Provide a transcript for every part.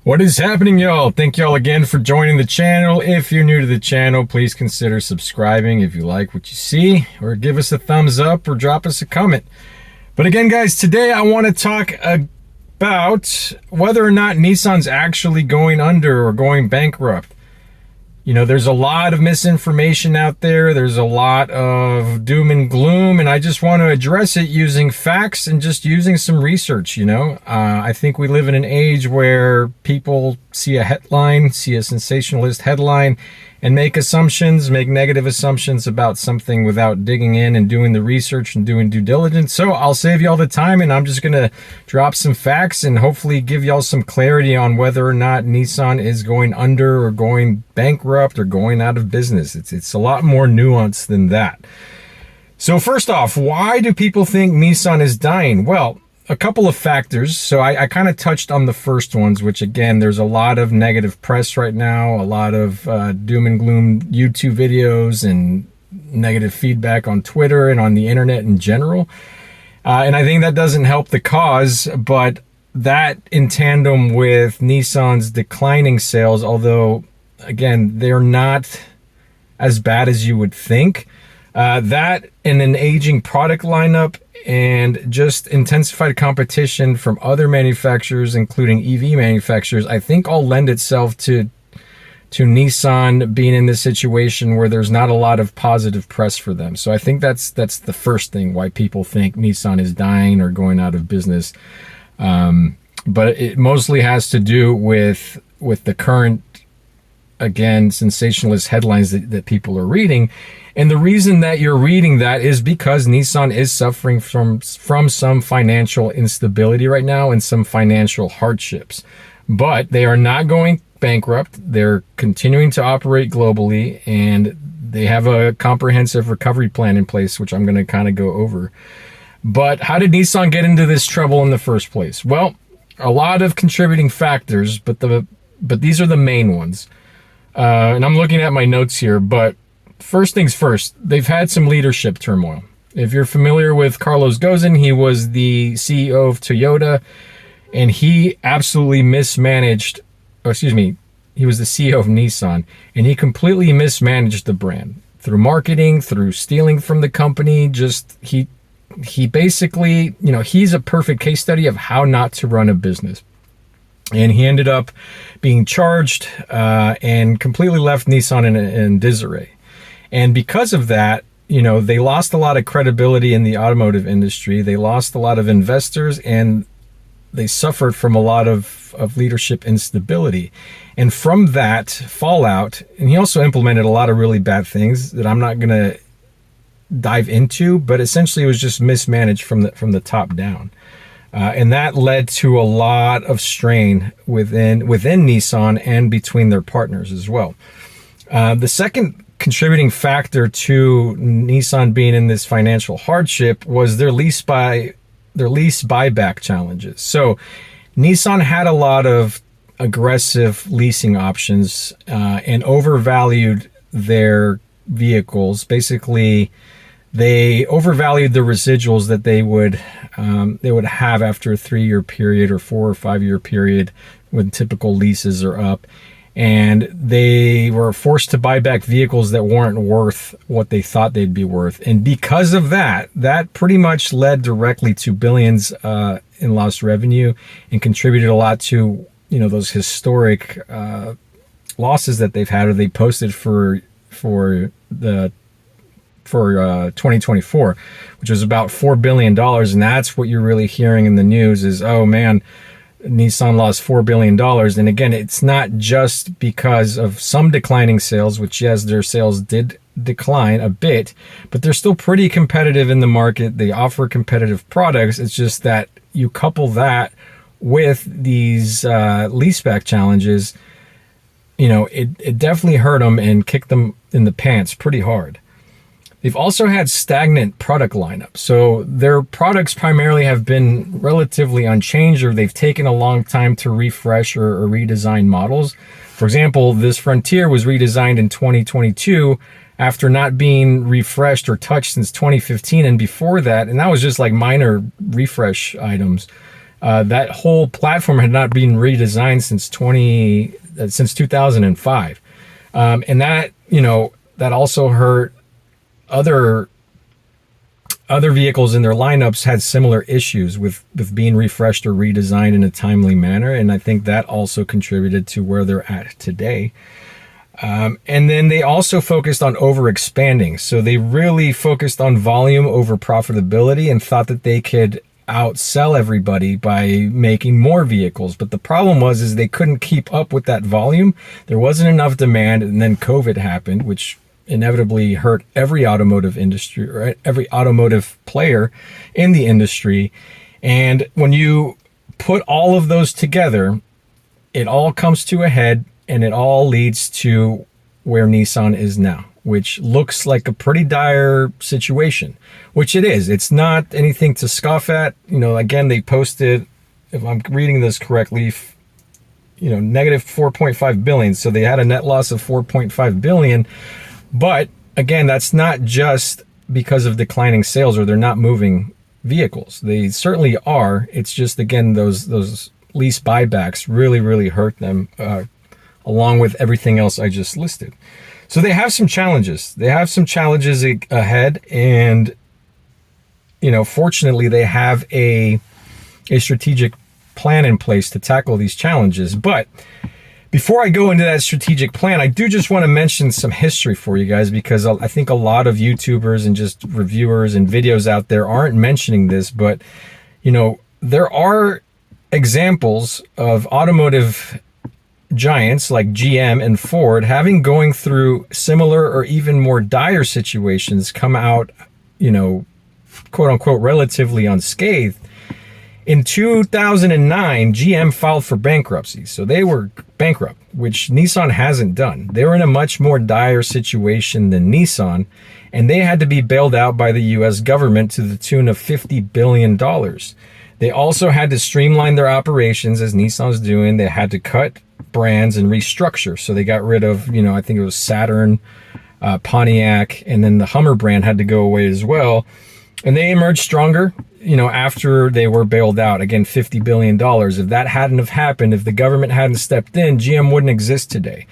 What is happening, y'all? Thank y'all again for joining the channel. If you're new to the channel, please consider subscribing if you like what you see, or give us a thumbs up or drop us a comment. But again, guys, today I want to talk about whether or not Nissan's actually going under or going bankrupt. You know, there's a lot of misinformation out there. There's a lot of doom and gloom, and I just want to address it using facts and just using some research, I think we live in an age where people see a headline, see a sensationalist headline, and make assumptions, make negative assumptions about something without digging in and doing the research and doing due diligence. So I'll save y'all the time, and I'm just going to drop some facts and hopefully give y'all some clarity on whether or not Nissan is going under or going bankrupt or going out of business. It's a lot more nuanced than that. So first off, why do people think Nissan is dying? Well, a couple of factors. So I kind of touched on the first ones, which again, there's a lot of negative press right now, a lot of doom and gloom YouTube videos and negative feedback on Twitter and on the internet in general. And I think that doesn't help the cause, but that in tandem with Nissan's declining sales, although again, they're not as bad as you would think, that in an aging product lineup and just intensified competition from other manufacturers, including EV manufacturers, I think all lend itself to Nissan being in this situation where there's not a lot of positive press for them. So I think that's the first thing why people think Nissan is dying or going out of business. But it mostly has to do with the current, again, sensationalist headlines that people are reading. And the reason that you're reading that is because Nissan is suffering from some financial instability right now and some financial hardships. But they are not going bankrupt. They're continuing to operate globally, and they have a comprehensive recovery plan in place, which I'm going to kind of go over. But how did Nissan get into this trouble in the first place? Well, a lot of contributing factors, but these are the main ones. And I'm looking at my notes here, but first things first, they've had some leadership turmoil. If you're familiar with Carlos Ghosn, he was the CEO of Toyota, and he absolutely mismanaged, he was the CEO of Nissan, and he completely mismanaged the brand through marketing, through stealing from the company. He basically, he's a perfect case study of how not to run a business. And he ended up being charged and completely left Nissan in disarray. And because of that, they lost a lot of credibility in the automotive industry. They lost a lot of investors, and they suffered from a lot of leadership instability. And from that fallout, and he also implemented a lot of really bad things that I'm not going to dive into, but essentially it was just mismanaged from the top down. And that led to a lot of strain within Nissan and between their partners as well. The second contributing factor to Nissan being in this financial hardship was their lease buyback challenges. So Nissan had a lot of aggressive leasing options and overvalued their vehicles. Basically, they overvalued the residuals that they would have after a 3-year period or 4 or 5 year period when typical leases are up. And they were forced to buy back vehicles that weren't worth what they thought they'd be worth. And because of that pretty much led directly to billions in lost revenue and contributed a lot to, those historic losses that they've had or they posted for 2024, which was about $4 billion. And that's what you're really hearing in the news is, oh man, Nissan lost $4 billion. And again, it's not just because of some declining sales, which yes, their sales did decline a bit, but they're still pretty competitive in the market. They offer competitive products. It's just that you couple that with these leaseback challenges, it definitely hurt them and kicked them in the pants pretty hard. They've also had stagnant product lineup. So their products primarily have been relatively unchanged, or they've taken a long time to refresh or redesign models. For example, this Frontier was redesigned in 2022 after not being refreshed or touched since 2015 and before that. And that was just like minor refresh items. That whole platform had not been redesigned since 2005, and that that also hurt other vehicles in their lineups had similar issues with being refreshed or redesigned in a timely manner, and I think that also contributed to where they're at today. And then they also focused on overexpanding. So they really focused on volume over profitability and thought that they could outsell everybody by making more vehicles. But the problem is they couldn't keep up with that volume. There wasn't enough demand, and then COVID happened, which inevitably hurt every automotive industry, or every automotive player in the industry. And when you put all of those together, it all comes to a head, and it all leads to where Nissan is now, which looks like a pretty dire situation, which it is. It's not anything to scoff at. Again, they posted, if I'm reading this correctly, negative 4.5 billion. So they had a net loss of 4.5 billion. But again, that's not just because of declining sales or they're not moving vehicles. They certainly are. It's just, again, those lease buybacks really, really hurt them, along with everything else I just listed. So they have some challenges. They have some challenges ahead, and fortunately, they have a strategic plan in place to tackle these challenges. But before I go into that strategic plan, I do just want to mention some history for you guys, because I think a lot of YouTubers and just reviewers and videos out there aren't mentioning this, but there are examples of automotive giants like GM and Ford going through similar or even more dire situations, come out, quote unquote, relatively unscathed. In 2009, GM filed for bankruptcy. So they were bankrupt, which Nissan hasn't done. They were in a much more dire situation than Nissan, and they had to be bailed out by the US government to the tune of $50 billion. They also had to streamline their operations, as Nissan's doing. They had to cut brands and restructure. So they got rid of, I think it was Saturn, Pontiac, and then the Hummer brand had to go away as well. And they emerged stronger, after they were bailed out. Again, $50 billion. If that hadn't have happened, if the government hadn't stepped in, GM wouldn't exist today.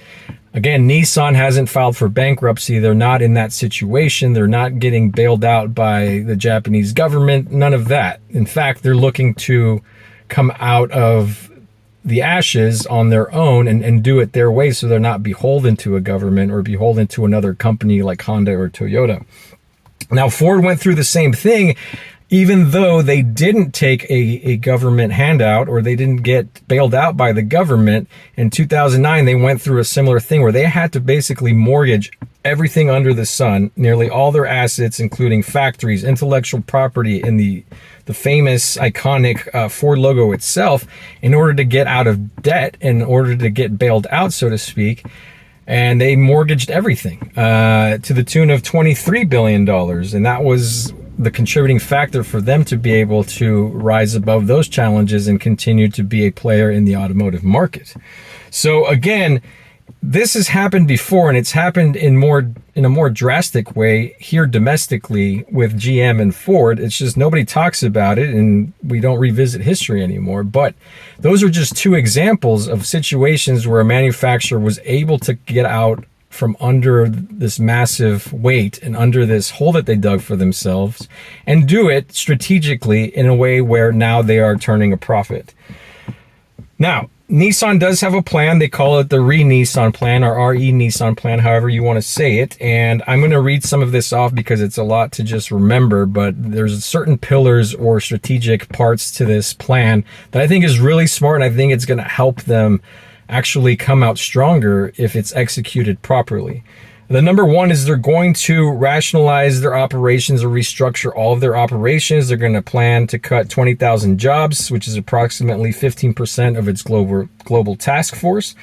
Again, Nissan hasn't filed for bankruptcy. They're not in that situation. They're not getting bailed out by the Japanese government. None of that. In fact, they're looking to come out of the ashes on their own and do it their way, so they're not beholden to a government or beholden to another company like Honda or Toyota. Now, Ford went through the same thing, even though they didn't take a government handout or they didn't get bailed out by the government. In 2009, they went through a similar thing where they had to basically mortgage everything under the sun, nearly all their assets, including factories, intellectual property, and the famous iconic Ford logo itself, in order to get out of debt, in order to get bailed out, so to speak. And they mortgaged everything to the tune of $23 billion. And that was the contributing factor for them to be able to rise above those challenges and continue to be a player in the automotive market. So again, this has happened before, and it's happened in a more drastic way here domestically with GM and Ford. It's just nobody talks about it, and we don't revisit history anymore. But those are just two examples of situations where a manufacturer was able to get out from under this massive weight and under this hole that they dug for themselves, and do it strategically in a way where now they are turning a profit. Now, Nissan does have a plan. They call it the Re-Nissan plan, or RE-Nissan plan, however you want to say it. And I'm going to read some of this off because it's a lot to just remember, but there's certain pillars or strategic parts to this plan that I think is really smart, and I think it's going to help them actually come out stronger if it's executed properly. The number one is they're going to rationalize their operations or restructure all of their operations. They're going to plan to cut 20,000 jobs, which is approximately 15% of its global task force.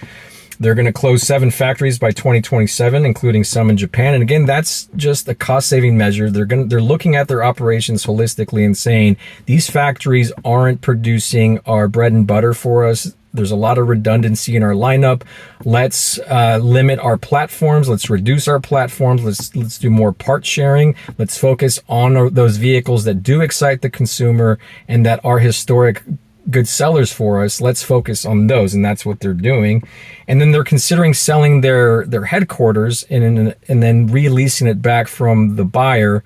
They're going to close 7 factories by 2027, including some in Japan. And again, that's just a cost-saving measure. They're looking at their operations holistically and saying, these factories aren't producing our bread and butter for us. There's a lot of redundancy in our lineup. Let's limit our platforms. Let's reduce our platforms. Let's do more part sharing. Let's focus on those vehicles that do excite the consumer and that are historic good sellers for us. Let's focus on those. And that's what they're doing. And then they're considering selling their headquarters and then releasing it back from the buyer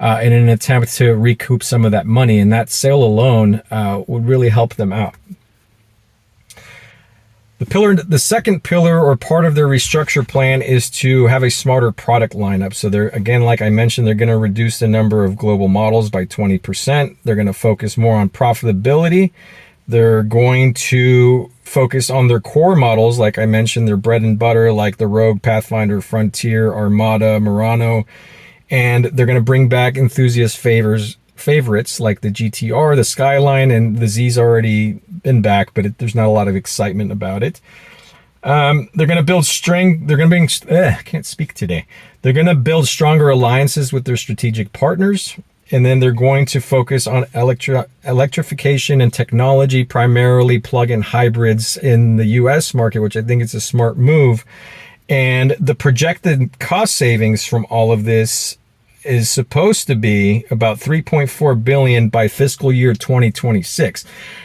in an attempt to recoup some of that money. And that sale alone would really help them out. The second pillar or part of their restructure plan is to have a smarter product lineup. So they're, again, like I mentioned, they're going to reduce the number of global models by 20%. They're going to focus more on profitability. They're going to focus on their core models, like I mentioned, their bread and butter, like the Rogue, Pathfinder, Frontier, Armada, Murano. And they're going to bring back enthusiast favorites like the GTR, the Skyline, and the Z's already been back, but there's not a lot of excitement about it. They're going to build I can't speak today. They're going to build stronger alliances with their strategic partners. And then they're going to focus on electrification and technology, primarily plug-in hybrids in the US market, which I think is a smart move. And the projected cost savings from all of this is supposed to be about $3.4 billion by fiscal year 2026.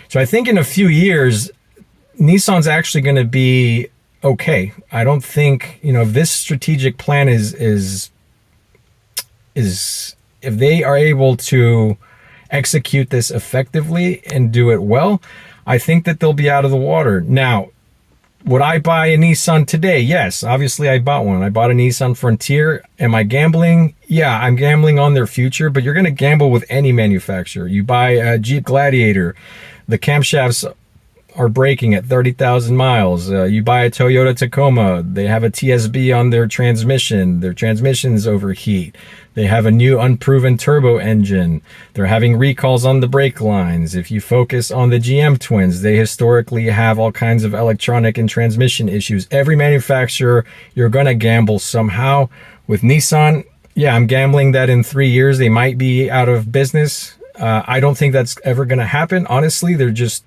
So I think in a few years, Nissan's actually going to be okay. I don't think, if this strategic plan is if they are able to execute this effectively and do it well, I think that they'll be out of the water. Now, would I buy a Nissan today? Yes, obviously I bought one. I bought a Nissan Frontier. Am I gambling? Yeah, I'm gambling on their future, but you're going to gamble with any manufacturer. You buy a Jeep Gladiator, the camshafts are breaking at 30,000 miles. You buy a Toyota Tacoma, they have a TSB on their transmission. Their transmissions overheat. They have a new unproven turbo engine. They're having recalls on the brake lines. If you focus on the GM twins, they historically have all kinds of electronic and transmission issues. Every manufacturer, you're going to gamble somehow. With Nissan, yeah, I'm gambling that in 3 years they might be out of business. I don't think that's ever going to happen. Honestly, they're just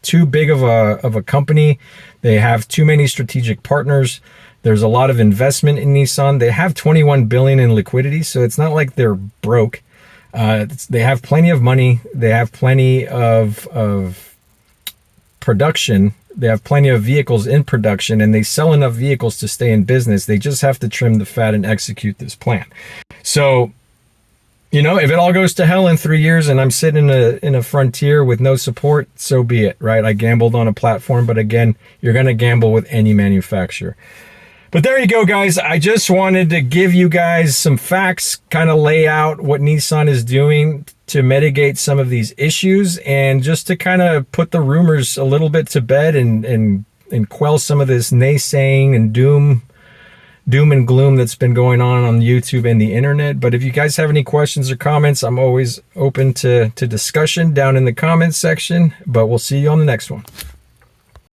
too big of a company. They have too many strategic partners. There's a lot of investment in Nissan. They have $21 billion in liquidity, so it's not like they're broke. They have plenty of money. They have plenty of production. They have plenty of vehicles in production, and they sell enough vehicles to stay in business. They just have to trim the fat and execute this plan. So, if it all goes to hell in 3 years and I'm sitting in a Frontier with no support, so be it, right? I gambled on a platform, but again, you're going to gamble with any manufacturer. But there you go, guys. I just wanted to give you guys some facts, kind of lay out what Nissan is doing to mitigate some of these issues, and just to kind of put the rumors a little bit to bed and quell some of this naysaying and doom and gloom that's been going on YouTube and the internet. But if you guys have any questions or comments, I'm always open to discussion down in the comments section. But we'll see you on the next one.